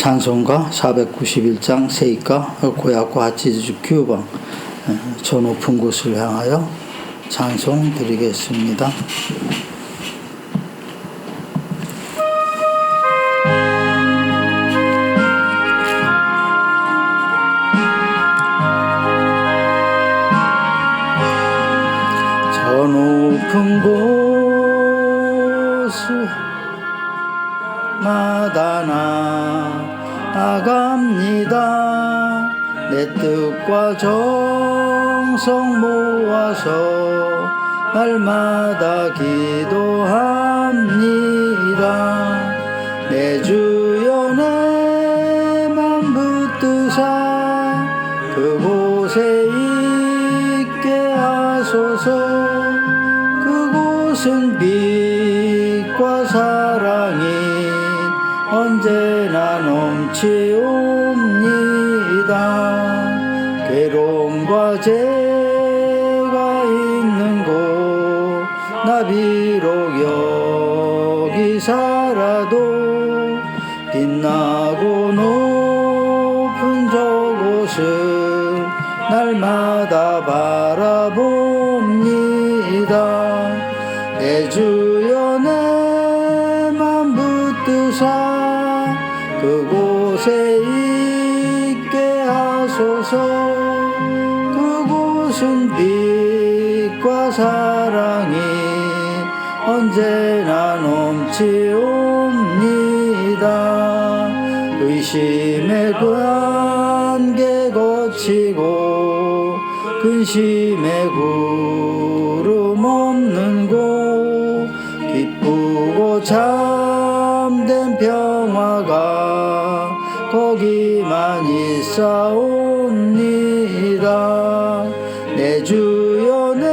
찬송가 491장 세이가 고약과 하치즈 규방 저 높은 곳을 향하여 찬송 드리겠습니다. 저 높은 곳을 마다 나아갑니다. 내 뜻과 정성 모아서 날마다 기도합니다. 내 주여 내 맘 붙드사 그곳에 있게 하소서. 그곳은 빛과 사랑이 언제나 넘치옵니다. 괴로움과 죄가 있는 곳 나 비록 여기 살아도 빛나고 높은 저곳을 날마다 바라봅니다. 내 주여 내 맘 붙드사 그곳에 있게 하소서. 그곳은 빛과 사랑이 언제나 넘치옵니다. 의심의 관계 거치고 근심의 구름 없는 곳 기쁘고 참된 평화가 거기만 있사옵니다. 내 주여 내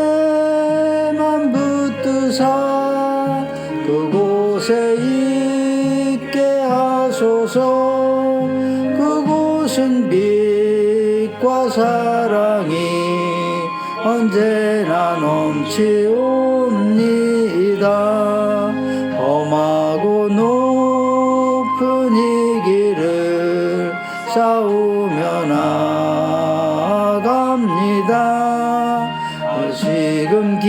맘 붙드사 그곳에 있게 하소서. 그곳은 빛과 사랑이 언제나 넘치옵니다. 험하고 높은 이 길을 싸우며 나아갑니다. 지금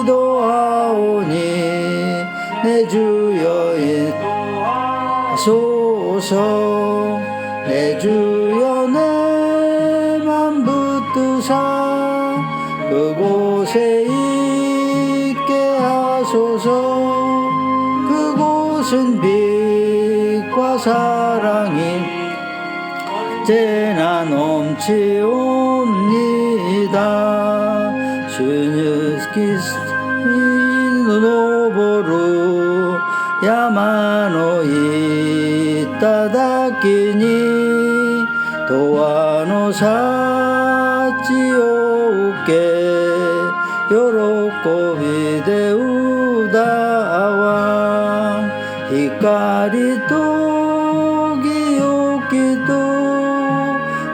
기도하오니 내 주여 인도하소서. 내 주여 내 맘 붙드사 그곳에 있게 하소서. 그곳은 빛과 사랑이 언제나 넘치옵니다. 주는 노보루 야마노 이따다키니 도와노 사치오케 요로코비 데우다와 히카리 토기 요키토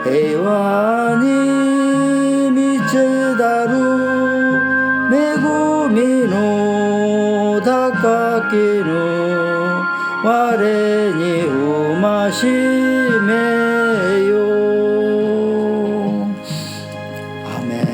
에와니 미체다루 메구미노 다카키누 와레니 우마시메요. 아멘.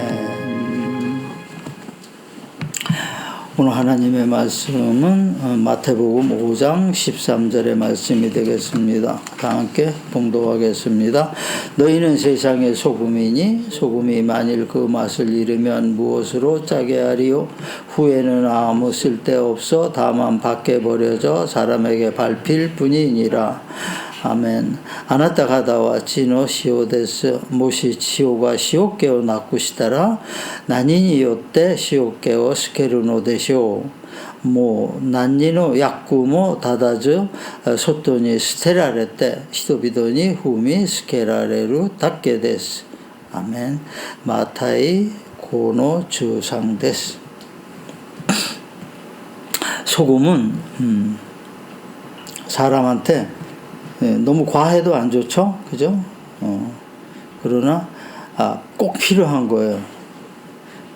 오늘 하나님의 말씀은 마태복음 5장 13절의 말씀이 되겠습니다. 다 함께 봉독하겠습니다. 너희는 세상의 소금이니 소금이 만일 그 맛을 잃으면 무엇으로 짜게 하리요? 후에는 아무 쓸데없어 다만 밖에 버려져 사람에게 밟힐 뿐이니라. 아멘. 아나타 가다와 치노 시오데스 모시 치오가 시오케오 나쿠시타라 나니니 요때 시오케오 스케르노 데쇼 모 난니노 야쿠모 다다즈 소토니 스테라레테 시도비도니 후미 스케라레루 닦게 데스. 아멘. 마타이 고노 주상 데스. 소금은 사람한테 너무 과해도 안 좋죠, 그죠? 그러나 꼭 필요한 거예요.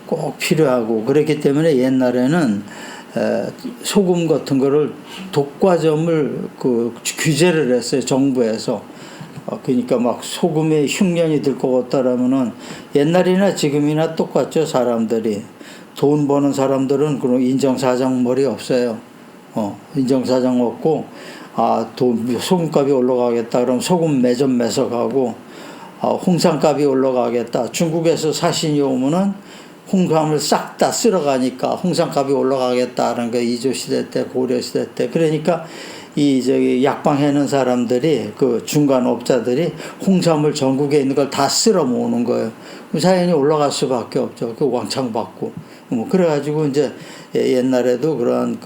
꼭 필요하고 그랬기 때문에 옛날에는 소금 같은 거를 독과점을 규제를 했어요, 정부에서. 그러니까 막 소금에 흉년이 들 것 같다라면은 옛날이나 지금이나 똑같죠, 사람들이. 돈 버는 사람들은 그런 인정사정 머리 없어요. 인정사정 없고, 소금값이 올라가겠다 그러면 소금 매점 매석하고, 홍삼값이 올라가겠다. 중국에서 사신이 오면은 홍삼을 싹 다 쓸어가니까 홍삼값이 올라가겠다는 거 이조 시대 때, 고려 시대 때. 그러니까 약방 해는 사람들이, 그 중간업자들이 홍삼을 전국에 있는 걸 다 쓸어 모으는 거예요. 자연히 올라갈 수밖에 없죠. 그 왕창 받고. 그래가지고 이제 옛날에도 그런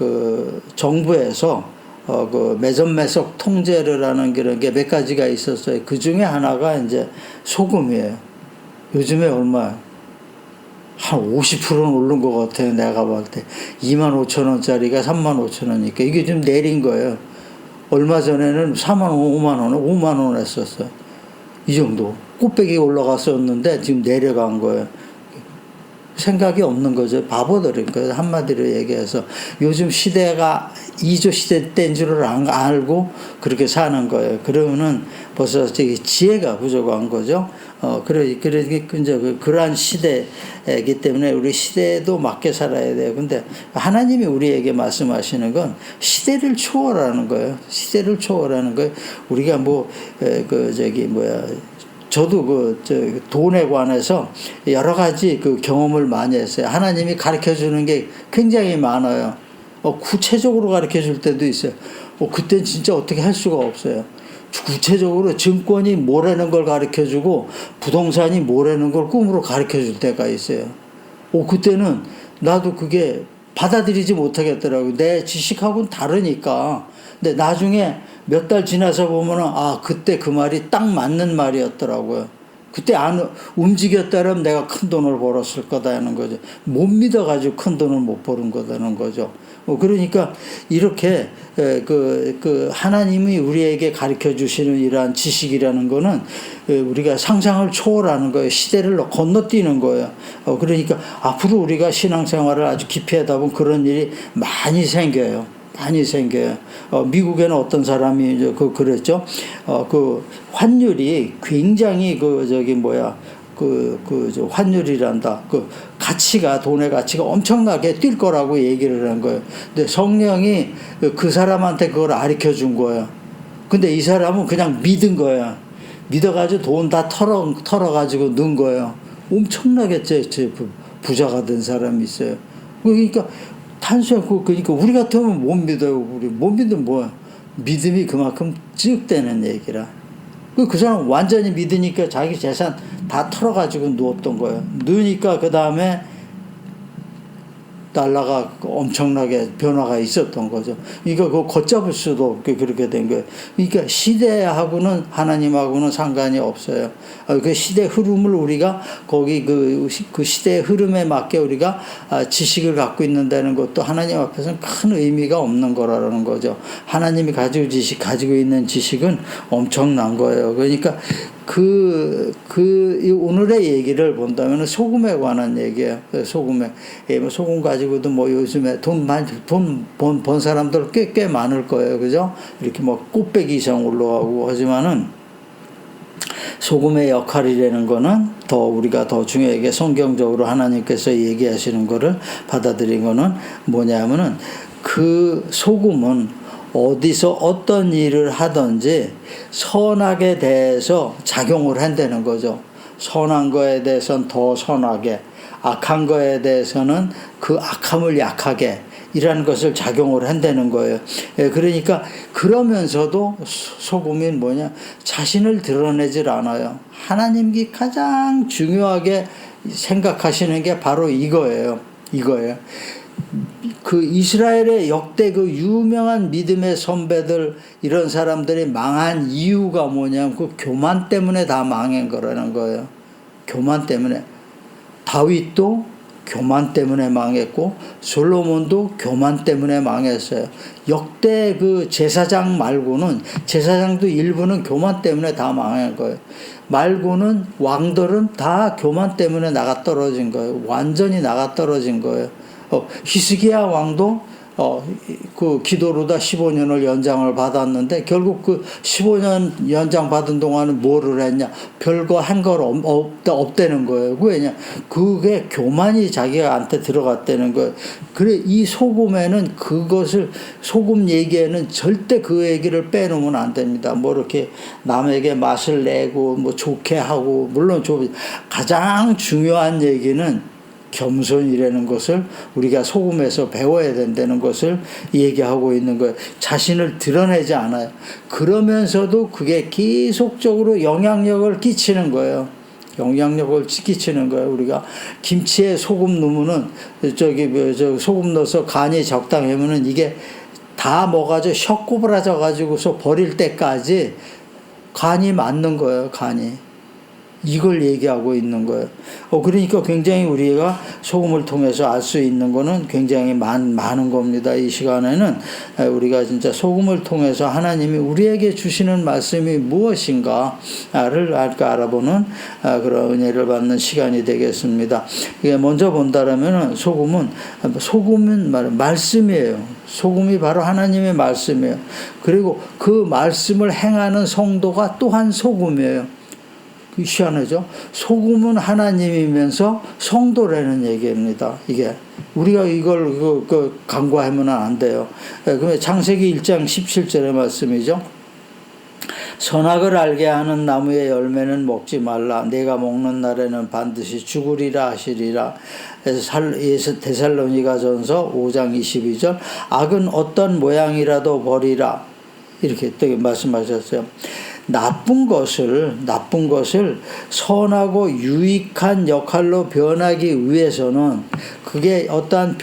정부에서 그 매점 매석 통제를 하는 그런 게 몇 가지가 있었어요. 그 중에 하나가 이제 소금이에요. 요즘에 얼마? 한 50%는 오른 것 같아요. 내가 볼 때. 25,000원짜리가 35,000원이니까 이게 좀 내린 거예요. 얼마 전에는 4만 원, 5만 원, 5만 원 했었어요. 이 정도. 꽃배기 올라갔었는데 지금 내려간 거예요. 생각이 없는 거죠. 바보들인 거예요. 한마디로 얘기해서. 요즘 시대가 2조 시대 때인 줄을 알고 그렇게 사는 거예요. 그러면은 벌써 지혜가 부족한 거죠. 그러니까 이제 그러한 시대이기 때문에 우리 시대에도 맞게 살아야 돼요. 근데 하나님이 우리에게 말씀하시는 건 시대를 초월하는 거예요. 시대를 초월하는 거예요. 우리가 저도 돈에 관해서 여러 가지 경험을 많이 했어요. 하나님이 가르쳐 주는 게 굉장히 많아요. 구체적으로 가르쳐 줄 때도 있어요. 그때 진짜 어떻게 할 수가 없어요. 구체적으로 증권이 뭐라는 걸 가르쳐 주고 부동산이 뭐라는 걸 꿈으로 가르쳐 줄 때가 있어요. 그때는 나도 그게 받아들이지 못하겠더라고요. 내 지식하고는 다르니까. 근데 나중에 몇 달 지나서 보면은 그때 그 말이 딱 맞는 말이었더라고요. 그때 안 움직였다면 내가 큰 돈을 벌었을 거다는 거죠. 못 믿어가지고 큰 돈을 못 버는 거다는 거죠. 그러니까 이렇게 하나님이 우리에게 가르쳐 주시는 이러한 지식이라는 거는 우리가 상상을 초월하는 거예요. 시대를 건너뛰는 거예요. 그러니까 앞으로 우리가 신앙생활을 아주 깊이 하다 보면 그런 일이 많이 생겨요. 많이 생겨요. 미국에는 어떤 사람이 그랬죠. 환율이 굉장히 환율이란다. 가치가, 돈의 가치가 엄청나게 뛸 거라고 얘기를 한 거예요. 근데 성령이 그 사람한테 그걸 가르쳐 준 거예요. 근데 이 사람은 그냥 믿은 거예요. 믿어가지고 돈 다 털어가지고 넣은 거예요. 엄청나게 부자가 된 사람이 있어요. 그러니까 그러니까 우리 같으면 못 믿어요. 우리 못 믿으면 뭐야? 믿음이 그만큼 찌흑되는 얘기라. 그 사람 완전히 믿으니까 자기 재산 다 털어가지고 누웠던 거예요. 누우니까 그 다음에 달러가 엄청나게 변화가 있었던 거죠. 그러니까 그거 걷잡을 수도 없게 그렇게 된 거예요. 그러니까 시대하고는 하나님하고는 상관이 없어요. 그 시대 흐름을 우리가 거기 그 시대의 흐름에 맞게 우리가 지식을 갖고 있는다는 것도 하나님 앞에서는 큰 의미가 없는 거라는 거죠. 하나님이 가지고 있는 지식은 엄청난 거예요. 그러니까 오늘의 얘기를 본다면 소금에 관한 얘기예요. 소금 가지고도 요즘에 돈 번 사람들 꽤 많을 거예요. 그죠? 이렇게 꽃배기 이상 올라가고 하지만은 소금의 역할이라는 거는 우리가 더 중요하게 성경적으로 하나님께서 얘기하시는 거를 받아들인 거는 뭐냐면은 그 소금은 어디서 어떤 일을 하든지 선악에 대해서 작용을 한다는 거죠. 선한 거에 대해서는 더 선하게, 악한 거에 대해서는 그 악함을 약하게 이라는 것을 작용을 한다는 거예요. 그러니까 그러면서도 소금이 자신을 드러내질 않아요. 하나님이 가장 중요하게 생각하시는 게 바로 이거예요. 이스라엘의 역대 유명한 믿음의 선배들, 이런 사람들이 망한 이유가 뭐냐면 교만 때문에 다 망한 거라는 거예요. 교만 때문에. 다윗도 교만 때문에 망했고, 솔로몬도 교만 때문에 망했어요. 역대 제사장 말고는, 제사장도 일부는 교만 때문에 다 망한 거예요. 말고는 왕들은 다 교만 때문에 나가 떨어진 거예요. 완전히 나가 떨어진 거예요. 히스기야 왕도 그 기도로다 15년을 연장을 받았는데 결국 그 15년 연장 받은 동안은 뭐를 했냐? 별거 한 걸 없다는 거예요. 왜냐? 그게 교만이 자기한테 들어갔다는 거예요. 그래, 이 소금에는 그것을, 소금 얘기에는 절대 그 얘기를 빼놓으면 안 됩니다. 뭐 이렇게 남에게 맛을 내고 뭐 좋게 하고, 물론 가장 중요한 얘기는 겸손이라는 것을 우리가 소금에서 배워야 된다는 것을 얘기하고 있는 거예요. 자신을 드러내지 않아요. 그러면서도 그게 계속적으로 영향력을 끼치는 거예요. 영향력을 끼치는 거예요. 우리가 김치에 소금 넣으면은 소금 넣어서 간이 적당하면은 이게 다 먹어가지고 혀꼬부라져 가지고서 버릴 때까지 간이 맞는 거예요. 간이. 이걸 얘기하고 있는 거예요. 그러니까 굉장히 우리가 소금을 통해서 알 수 있는 거는 굉장히 많은 겁니다. 이 시간에는 우리가 진짜 소금을 통해서 하나님이 우리에게 주시는 말씀이 무엇인가를 알아보는 그런 은혜를 받는 시간이 되겠습니다. 먼저 본다라면 소금은 말씀이에요. 소금이 바로 하나님의 말씀이에요. 그리고 그 말씀을 행하는 성도가 또한 소금이에요. 희한하죠? 소금은 하나님이면서 성도라는 얘기입니다. 이게 우리가 이걸 간과하면 안 돼요. 그러면 창세기 1장 17절의 말씀이죠. 선악을 알게 하는 나무의 열매는 먹지 말라. 내가 먹는 날에는 반드시 죽으리라 하시리라. 그래서 데살로니가전서 5장 22절. 악은 어떤 모양이라도 버리라. 이렇게 말씀하셨어요. 나쁜 것을 선하고 유익한 역할로 변하기 위해서는, 그게 어떠한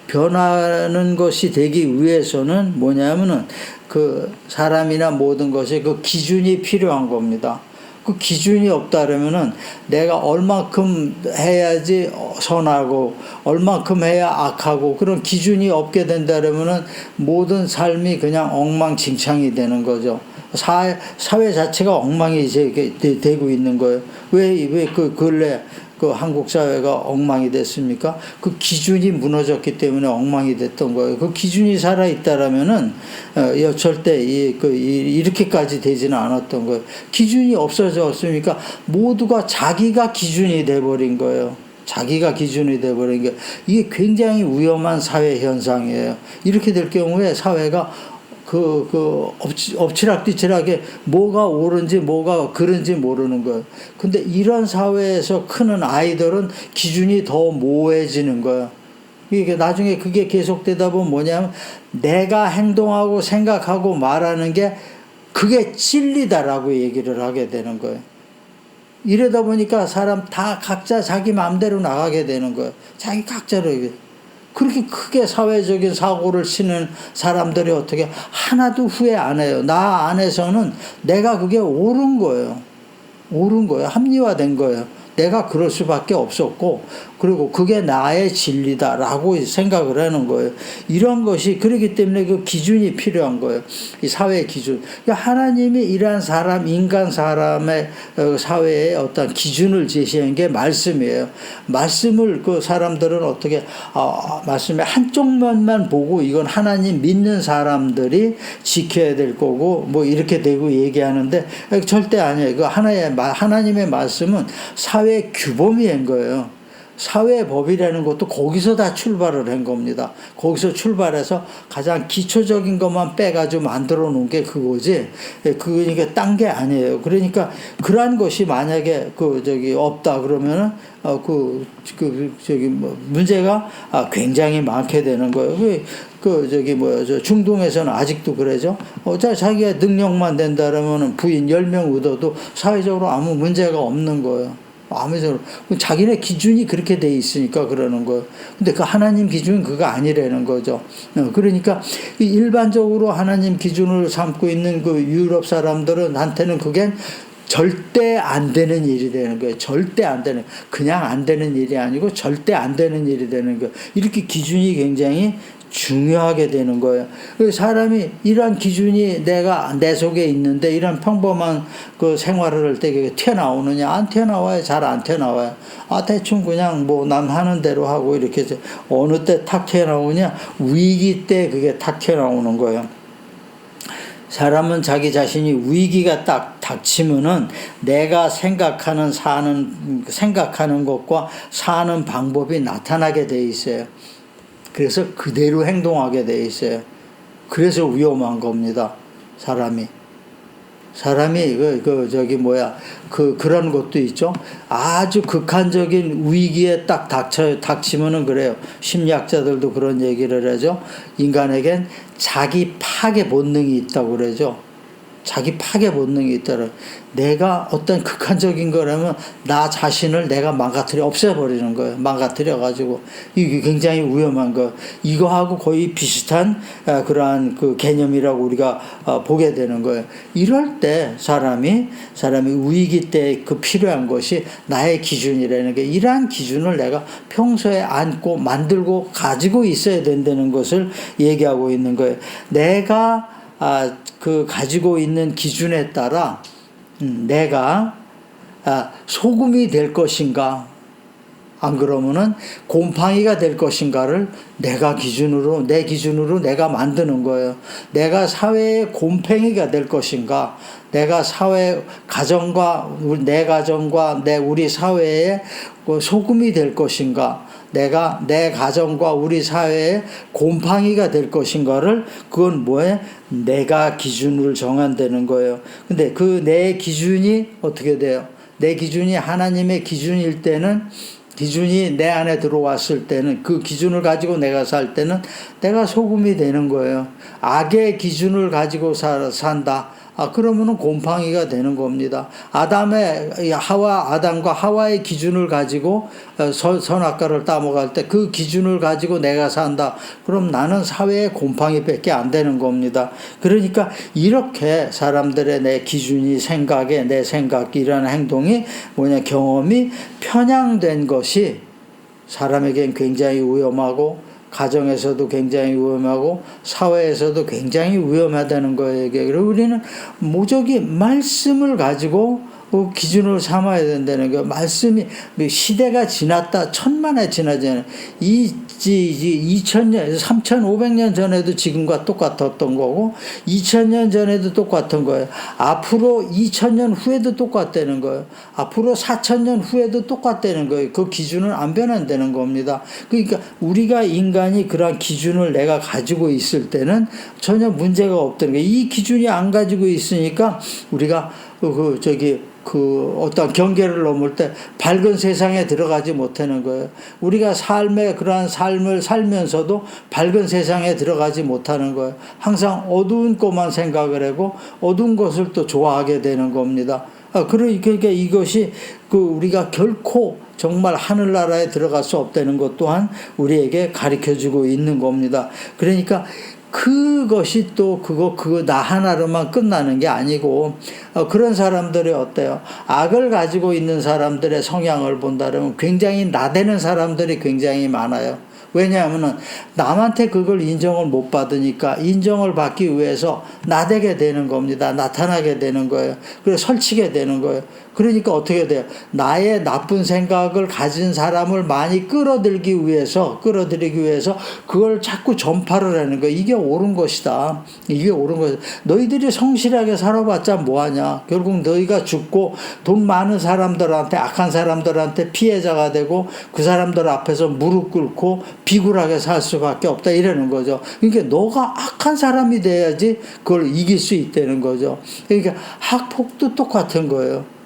변하는 것이 되기 위해서는 뭐냐면은 그 사람이나 모든 것에 그 기준이 필요한 겁니다. 그 기준이 없다 그러면은 내가 얼만큼 해야지 선하고 얼만큼 해야 악하고 그런 기준이 없게 된다 그러면은 모든 삶이 그냥 엉망진창이 되는 거죠. 사회 자체가 엉망이 되고 있는 거예요. 왜 근래 그 한국 사회가 엉망이 됐습니까? 그 기준이 무너졌기 때문에 엉망이 됐던 거예요. 그 기준이 살아있다라면은, 절대 이렇게까지 되지는 않았던 거예요. 기준이 없어졌으니까 모두가 자기가 기준이 돼버린 거예요. 자기가 기준이 돼버린 게, 이게 굉장히 위험한 사회 현상이에요. 이렇게 될 경우에 사회가 엎치락뒤치락하게 뭐가 옳은지 뭐가 그른지 모르는 거예요. 근데 이런 사회에서 크는 아이들은 기준이 더 모호해지는 거예요. 이게 나중에 그게 계속되다 보면 뭐냐면 내가 행동하고 생각하고 말하는 게 그게 진리다라고 얘기를 하게 되는 거예요. 이러다 보니까 사람 다 각자 자기 마음대로 나가게 되는 거예요. 자기 각자로. 그렇게 크게 사회적인 사고를 치는 사람들이 어떻게 하나도 후회 안 해요. 나 안에서는 내가 그게 옳은 거예요. 합리화된 거예요. 내가 그럴 수밖에 없었고, 그리고 그게 나의 진리다라고 생각을 하는 거예요. 이런 것이, 그렇기 때문에 그 기준이 필요한 거예요. 이 사회의 기준. 하나님이 이러한 인간 사람의 사회에 어떤 기준을 제시한 게 말씀이에요. 말씀을 그 사람들은 어떻게, 말씀의 한쪽 면만 보고 이건 하나님 믿는 사람들이 지켜야 될 거고, 뭐 이렇게 되고 얘기하는데, 절대 아니에요. 그 하나님의 말씀은 사회 규범이 한 거예요. 사회법이라는 것도 거기서 다 출발을 한 겁니다. 거기서 출발해서 가장 기초적인 것만 빼가지고 만들어 놓은 게 그거지. 그러니까 딴 게 아니에요. 그러니까 그러한 것이 만약에 없다 그러면은 문제가 굉장히 많게 되는 거예요. 중동에서는 아직도 그러죠. 자기가 능력만 된다라면은 부인 10명 얻어도 사회적으로 아무 문제가 없는 거예요. 아무쪼록 자기네 기준이 그렇게 돼 있으니까 그러는 거예요. 근데 그 하나님 기준은 그거 아니라는 거죠. 그러니까 일반적으로 하나님 기준을 삼고 있는 그 유럽 사람들은 한테는 그게 절대 안 되는 일이 되는 거예요. 절대 안 되는, 그냥 안 되는 일이 아니고 절대 안 되는 일이 되는 거예요. 이렇게 기준이 굉장히 중요하게 되는 거예요. 사람이 이러한 기준이 내 속에 있는데 이런 평범한 그 생활을 할 때 튀어나오느냐? 안 튀어나와요. 잘 안 튀어나와요. 대충 그냥 뭐 남 하는 대로 하고 이렇게 해서 어느 때 탁 튀어나오냐? 위기 때 그게 탁 튀어나오는 거예요. 사람은 자기 자신이 위기가 딱 닥치면은 내가 생각하는 것과 사는 방법이 나타나게 돼 있어요. 그래서 그대로 행동하게 돼 있어요. 그래서 위험한 겁니다. 사람이 그런 것도 있죠. 아주 극한적인 위기에 딱 닥치면은 그래요. 심리학자들도 그런 얘기를 하죠. 인간에겐 자기 파괴 본능이 있다고 그러죠. 자기 파괴 본능이 있더라. 내가 어떤 극한적인 거라면 나 자신을 내가 없애버리는 거예요. 망가뜨려가지고. 이게 굉장히 위험한 거. 이거하고 거의 비슷한 그러한 그 개념이라고 우리가 보게 되는 거예요. 이럴 때 사람이 위기 때 그 필요한 것이 나의 기준이라는 게, 이러한 기준을 내가 평소에 안고 만들고 가지고 있어야 된다는 것을 얘기하고 있는 거예요. 내가 가지고 있는 기준에 따라 내가 소금이 될 것인가, 안 그러면은 곰팡이가 될 것인가를 내 기준으로 내가 만드는 거예요. 내가 사회의 곰팡이가 될 것인가, 내가 내 가정과 우리 사회의 소금이 될 것인가, 내가 내 가정과 우리 사회의 곰팡이가 될 것인가를, 그건 뭐예요? 내가 기준을 정한다는 거예요. 근데 그 내 기준이 어떻게 돼요? 내 기준이 하나님의 기준일 때는, 기준이 내 안에 들어왔을 때는, 그 기준을 가지고 내가 살 때는 내가 소금이 되는 거예요. 악의 기준을 가지고 산다. 그러면은 곰팡이가 되는 겁니다. 아담과 하와의 기준을 가지고 선악과를 따먹을 때 그 기준을 가지고 내가 산다. 그럼 나는 사회의 곰팡이밖에 안 되는 겁니다. 그러니까 이렇게 사람들의 내 기준이 내 생각이라는 행동이 경험이 편향된 것이 사람에겐 굉장히 위험하고, 가정에서도 굉장히 위험하고, 사회에서도 굉장히 위험하다는 거예요. 그리고 우리는 무조건 말씀을 가지고 기준을 삼아야 된다는 거예요. 말씀이 시대가 지났다, 천만에 지나잖아요. 2000년, 3500년 전에도 지금과 똑같았던 거고, 2000년 전에도 똑같은 거예요. 앞으로 2000년 후에도 똑같다는 거예요. 앞으로 4000년 후에도 똑같다는 거예요. 그 기준은 안 변한다는 겁니다. 그러니까 우리가 인간이 그런 기준을 내가 가지고 있을 때는 전혀 문제가 없다는 거예요. 이 기준이 안 가지고 있으니까 우리가 어떤 경계를 넘을 때 밝은 세상에 들어가지 못하는 거예요. 우리가 그러한 삶을 살면서도 밝은 세상에 들어가지 못하는 거예요. 항상 어두운 것만 생각을 하고 어두운 것을 또 좋아하게 되는 겁니다. 그러니까 이것이 우리가 결코 정말 하늘나라에 들어갈 수 없다는 것 또한 우리에게 가르쳐주고 있는 겁니다. 그러니까 그것이 또 나 하나로만 끝나는 게 아니고, 그런 사람들이 어때요? 악을 가지고 있는 사람들의 성향을 본다면 굉장히 나대는 사람들이 굉장히 많아요. 왜냐하면 남한테 그걸 인정을 못 받으니까 인정을 받기 위해서 나대게 되는 겁니다. 나타나게 되는 거예요. 그래서 설치게 되는 거예요. 그러니까 어떻게 돼요? 나의 나쁜 생각을 가진 사람을 많이 끌어들이기 위해서 그걸 자꾸 전파를 하는 거예요. 이게 옳은 것이다. 이게 옳은 것이다. 너희들이 성실하게 살아봤자 뭐하냐. 결국 너희가 죽고 돈 많은 사람들한테, 악한 사람들한테 피해자가 되고 그 사람들 앞에서 무릎 꿇고 비굴하게 살 수밖에 없다, 이러는 거죠. 그러니까 너가 악한 사람이 돼야지 그걸 이길 수 있다는 거죠. 그러니까 학폭도 똑같은 거예요.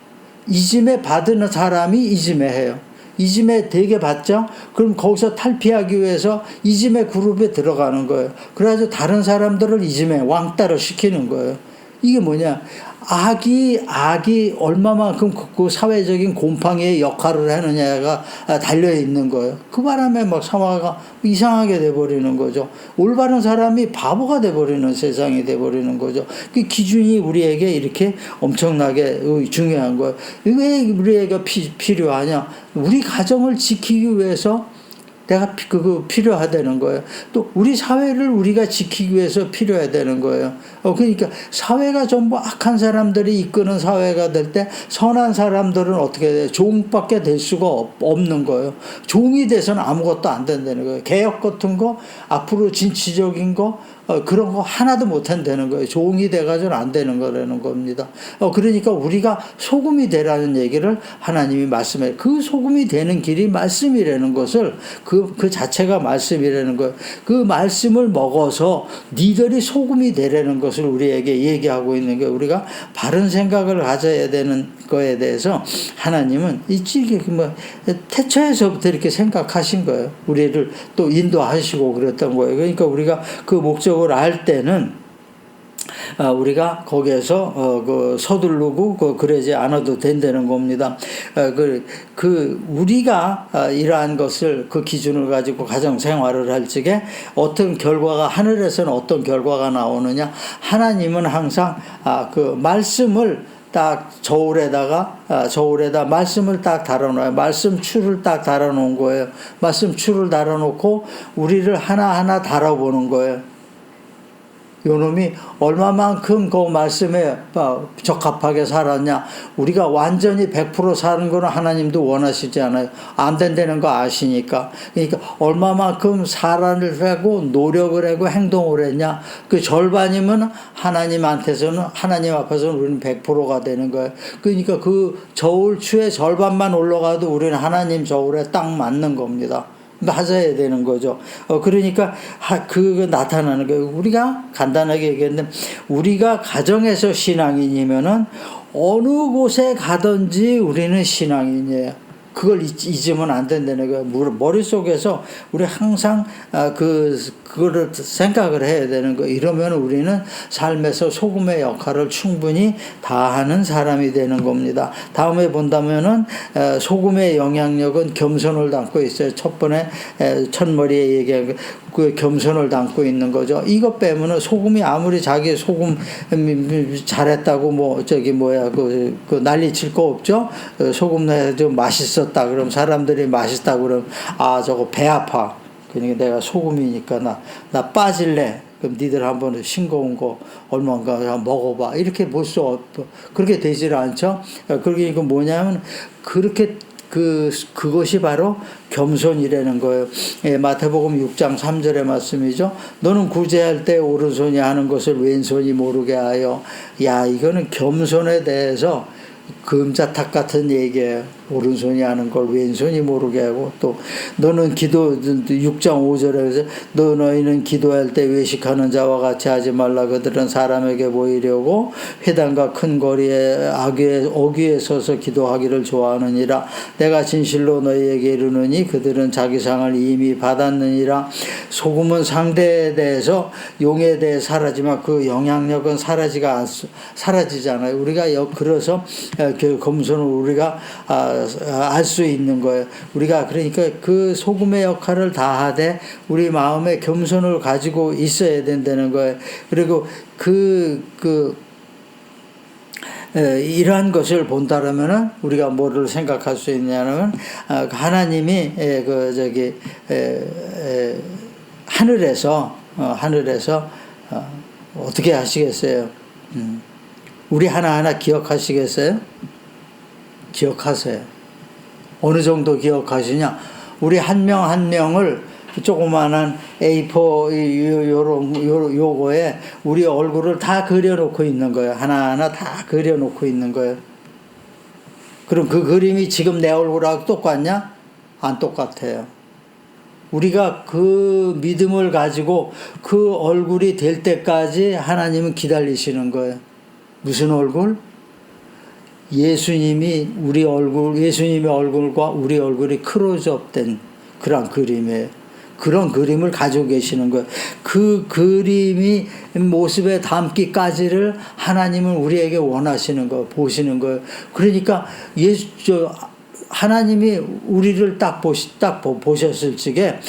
이짐에 받은 사람이 이짐에 해요. 이짐에 되게 받죠? 그럼 거기서 탈피하기 위해서 이짐의 그룹에 들어가는 거예요. 그래가지고 다른 사람들을 이짐에 왕따를 시키는 거예요. 이게 뭐냐? 악이 얼마만큼 그 사회적인 곰팡이의 역할을 하느냐가 달려 있는 거예요. 그 바람에 막 사회가 이상하게 돼버리는 거죠. 올바른 사람이 바보가 돼버리는 세상이 돼버리는 거죠. 그 기준이 우리에게 이렇게 엄청나게 중요한 거예요. 왜 우리에게 필요하냐? 우리 가정을 지키기 위해서 내가 그거 필요하다는 거예요. 또 우리 사회를 우리가 지키기 위해서 필요해야 되는 거예요. 그러니까 사회가 전부 악한 사람들이 이끄는 사회가 될 때 선한 사람들은 어떻게 돼요? 종밖에 될 수가 없는 거예요. 종이 돼서는 아무것도 안 된다는 거예요. 개혁 같은 거, 앞으로 진취적인 거, 그런 거 하나도 못 한다는 거예요. 종이 돼가지고는 안 되는 거라는 겁니다. 그러니까 우리가 소금이 되라는 얘기를 하나님이 말씀해요. 그 소금이 되는 길이 말씀이라는 것을 그 자체가 말씀이라는 거예요. 그 말씀을 먹어서 니들이 소금이 되라는 것을 우리에게 얘기하고 있는 게 우리가 바른 생각을 가져야 되는 거에 대해서 하나님은 태초에서부터 이렇게 생각하신 거예요. 우리를 또 인도하시고 그랬던 거예요. 그러니까 우리가 그 목적을 알 때는 우리가 거기에서 서두르고 그러지 않아도 된다는 겁니다. 우리가 이러한 것을 그 기준을 가지고 가정 생활을 할 적에 어떤 결과가 하늘에서는 어떤 결과가 나오느냐? 하나님은 항상 그 말씀을 딱 저울에다 말씀을 딱 달아놓아요. 말씀 추를 딱 달아놓은 거예요. 말씀 추를 달아놓고 우리를 하나하나 달아보는 거예요. 요놈이 얼마만큼 그 말씀에 적합하게 살았냐. 우리가 완전히 100% 사는 거는 하나님도 원하시지 않아요. 안 된다는 거 아시니까. 그러니까 얼마만큼 살아내고 노력을 하고 행동을 했냐. 그 절반이면 하나님 앞에서는 우리는 100%가 되는 거예요. 그러니까 그 저울추의 절반만 올라가도 우리는 하나님 저울에 딱 맞는 겁니다. 맞아야 되는 거죠. 그러니까 그거 나타나는 거예요. 우리가 간단하게 얘기했는데 우리가 가정에서 신앙인이면은 어느 곳에 가든지 우리는 신앙인이에요. 그걸 잊으면 안 된다는 거예요. 머릿속에서 우리 항상 그거를 생각을 해야 되는 거예요. 이러면 우리는 삶에서 소금의 역할을 충분히 다하는 사람이 되는 겁니다. 다음에 본다면은 소금의 영향력은 겸손을 담고 있어요. 첫 번에 첫머리에 얘기한 그 겸손을 담고 있는 거죠. 이것 빼면은 소금이 아무리 자기 소금 잘했다고 그 난리 칠 거 없죠. 소금 내가 좀 맛있었다 그럼 사람들이 맛있다 그러면 저거 배 아파. 그러니까 내가 소금이니까 나 빠질래. 그럼 니들 한번 싱거운 거 얼마인가 먹어봐. 이렇게 볼 수 없고 그렇게 되질 않죠. 그러니까 뭐냐면 그렇게 그것이 바로 겸손이라는 거예요. 마태복음 6장 3절의 말씀이죠. 너는 구제할 때 오른손이 하는 것을 왼손이 모르게 하여. 이거는 겸손에 대해서 금자탑 같은 얘기예요. 오른손이 하는 걸 왼손이 모르게 하고 또 너는 6장 5절에서 너희는 기도할 때 외식하는 자와 같이 하지 말라. 그들은 사람에게 보이려고 회당과 큰 거리에 어귀에 서서 기도하기를 좋아하느니라. 내가 진실로 너희에게 이르노니 그들은 자기 상을 이미 받았느니라. 소금은 상대에 대해서 용에 대해 사라지만 그 영향력은 사라지잖아요. 우리가 그래서 그 검소는 우리가 알 수 있는 거예요. 우리가 그러니까 그 소금의 역할을 다하되 우리 마음에 겸손을 가지고 있어야 된다는 거예요. 그리고 이러한 것을 본다라면은 우리가 뭐를 생각할 수 있냐면 하나님이 하늘에서 어떻게 하시겠어요? 우리 하나하나 기억하시겠어요? 기억하세요. 어느 정도 기억하시냐? 우리 한 명 한 명을 조그마한 A4 요거에 우리 얼굴을 다 그려놓고 있는 거예요. 하나하나 다 그려놓고 있는 거예요. 그럼 그 그림이 지금 내 얼굴하고 똑같냐? 안 똑같아요. 우리가 그 믿음을 가지고 그 얼굴이 될 때까지 하나님은 기다리시는 거예요. 무슨 얼굴? 예수님의 얼굴과 우리 얼굴이 크로즈업된 그런 그림이에요. 그런 그림을 가지고 계시는 거예요. 그 그림이 모습에 담기까지를 하나님은 우리에게 원하시는 거, 보시는 거예요. 그러니까 하나님이 우리를 딱 보셨을 적에,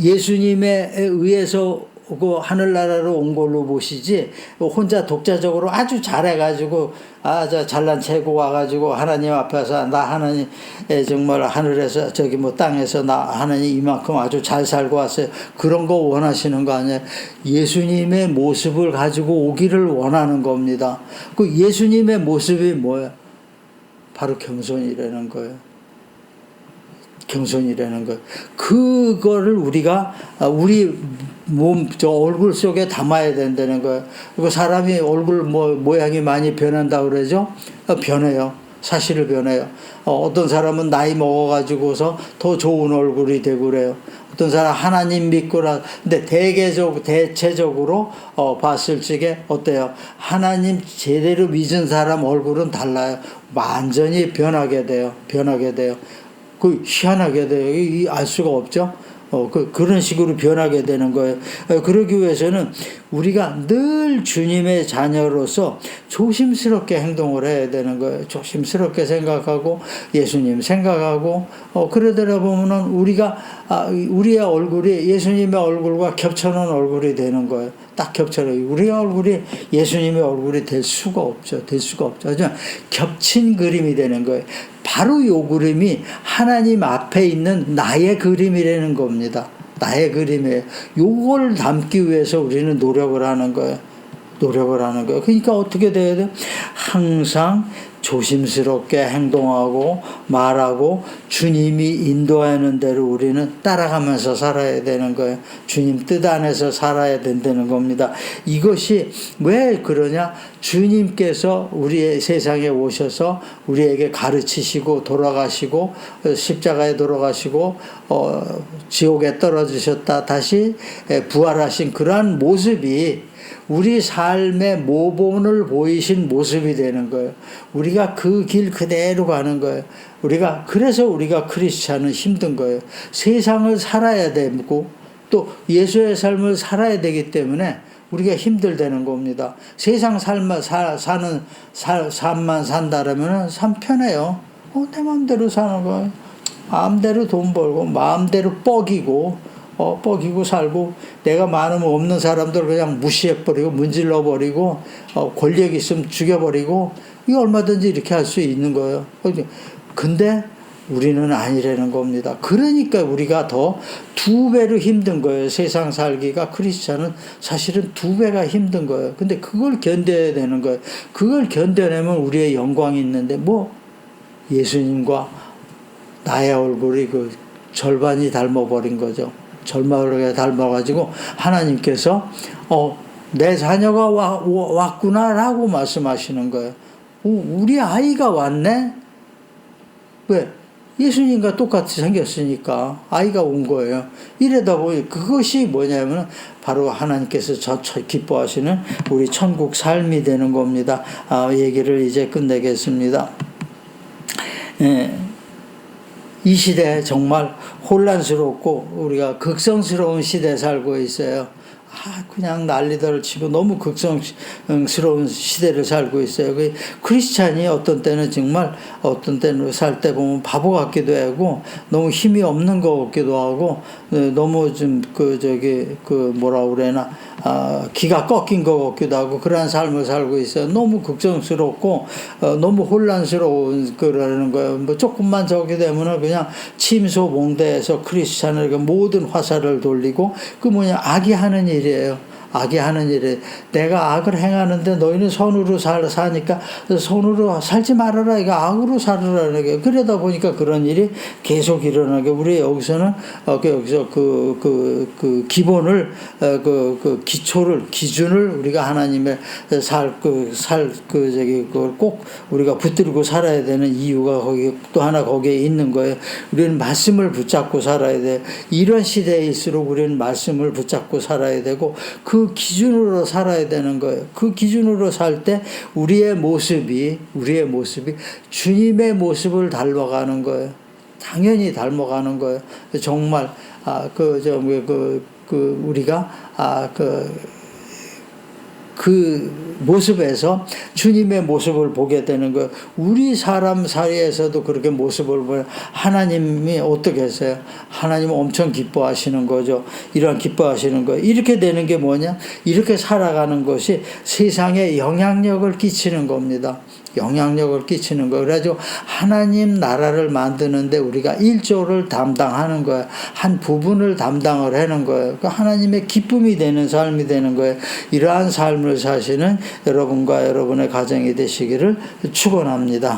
예수님에 의해서 그 하늘나라로 온 걸로 보시지, 혼자 독자적으로 아주 잘해가지고, 잘난 체고 와가지고, 하나님 앞에서, 나 하나님, 정말 하늘에서, 땅에서 나 하나님 이만큼 아주 잘 살고 왔어요. 그런 거 원하시는 거 아니에요. 예수님의 모습을 가지고 오기를 원하는 겁니다. 그 예수님의 모습이 뭐예요? 바로 겸손이라는 거예요. 겸손이라는 것. 그거를 우리가 우리 얼굴 속에 담아야 된다는 거예요. 그리고 사람이 얼굴 모양이 많이 변한다고 그러죠? 변해요. 사실을 변해요. 어떤 사람은 나이 먹어가지고서 더 좋은 얼굴이 되고 그래요. 어떤 사람 하나님 믿고라. 근데 대체적으로 봤을 적에 어때요? 하나님 제대로 믿은 사람 얼굴은 달라요. 완전히 변하게 돼요. 희한하게 돼요. 알 수가 없죠. 그런 식으로 변하게 되는 거예요. 그러기 위해서는 우리가 늘 주님의 자녀로서 조심스럽게 행동을 해야 되는 거예요. 조심스럽게 생각하고 예수님 생각하고 그러다 보면은 우리의 얼굴이 예수님의 얼굴과 겹쳐놓은 얼굴이 되는 거예요. 딱 겹쳐요. 우리의 얼굴이 예수님의 얼굴이 될 수가 없죠. 하지만 겹친 그림이 되는 거예요. 바로 요 그림이 하나님 앞에 있는 나의 그림이라는 겁니다. 나의 그림이에요. 요걸 담기 위해서 우리는 노력을 하는 거예요. 그러니까 어떻게 돼야 돼요? 항상 조심스럽게 행동하고 말하고 주님이 인도하는 대로 우리는 따라가면서 살아야 되는 거예요. 주님 뜻 안에서 살아야 된다는 겁니다. 이것이 왜 그러냐? 주님께서 우리의 세상에 오셔서 우리에게 가르치시고 돌아가시고 십자가에 돌아가시고 지옥에 떨어지셨다 다시 부활하신 그러한 모습이 우리 삶의 모본을 보이신 모습이 되는 거예요. 우리가 그 길 그대로 가는 거예요. 그래서 우리가 크리스찬은 힘든 거예요. 세상을 살아야 되고 또 예수의 삶을 살아야 되기 때문에 우리가 힘들다는 겁니다. 세상 삶만 산다라면 참 편해요. 내 마음대로 사는 거예요. 마음대로 돈 벌고 마음대로 뻐기고 살고 내가 많으면 없는 사람들 그냥 무시해버리고 문질러버리고 권력 있으면 죽여버리고 이거 얼마든지 이렇게 할 수 있는 거예요. 근데 우리는 아니라는 겁니다. 그러니까 우리가 더 2배로 힘든 거예요. 세상 살기가 크리스찬은 사실은 2배가 힘든 거예요. 근데 그걸 견뎌야 되는 거예요. 그걸 견뎌내면 우리의 영광이 있는데 예수님과 나의 얼굴이 절반이 닮아버린 거죠. 절망하게 닮아가지고 하나님께서 내 자녀가 왔구나라고 말씀하시는 거예요. 우리 아이가 왔네? 왜? 예수님과 똑같이 생겼으니까 아이가 온 거예요. 이러다 보니 그것이 뭐냐면 바로 하나님께서 기뻐하시는 우리 천국 삶이 되는 겁니다. 얘기를 이제 끝내겠습니다. 이 시대 정말 혼란스럽고 우리가 극성스러운 시대에 살고 있어요. 그냥 난리들 치고 너무 극성스러운 시대를 살고 있어요. 크리스찬이 어떤 때는 정말 어떤 때는 살 때 보면 바보 같기도 하고 너무 힘이 없는 것 같기도 하고 너무 좀 기가 꺾인 것 같기도 하고 그러한 삶을 살고 있어요. 너무 극성스럽고 너무 혼란스러운 그러는 거예요. 조금만 저기 되면은 그냥 침소봉대에서 크리스찬을 모든 화살을 돌리고 악이 하는 일이에요. 악이 하는 일에 내가 악을 행하는데 너희는 선으로 사니까 선으로 살지 말아라. 이거 악으로 살으라는 게 그러다 보니까 그런 일이 계속 일어나게 우리 여기서는 여기서 그 기본을 기준을 우리가 하나님의 그걸 꼭 우리가 붙들고 살아야 되는 이유가 거기에 있는 거예요. 우리는 말씀을 붙잡고 살아야 돼. 이런 시대일수록 우리는 말씀을 붙잡고 살아야 되고 그 기준으로 살아야 되는 거예요. 그 기준으로 살 때 우리의 모습이 주님의 모습을 닮아가는 거예요. 당연히 닮아가는 거예요. 정말 우리가 그 모습에서 주님의 모습을 보게 되는 거예요. 우리 사람 사이에서도 그렇게 모습을 보여. 하나님이 어떻게 했어요? 하나님은 엄청 기뻐하시는 거죠. 이런 기뻐하시는 거예요. 이렇게 되는 게 뭐냐? 이렇게 살아가는 것이 세상에 영향력을 끼치는 겁니다. 영향력을 끼치는 거예요. 그래가지고 하나님 나라를 만드는데 우리가 일조를 담당하는 거예요. 한 부분을 담당을 하는 거예요. 그러니까 하나님의 기쁨이 되는 삶이 되는 거예요. 이러한 삶을 사시는 여러분과 여러분의 가정이 되시기를 축원합니다.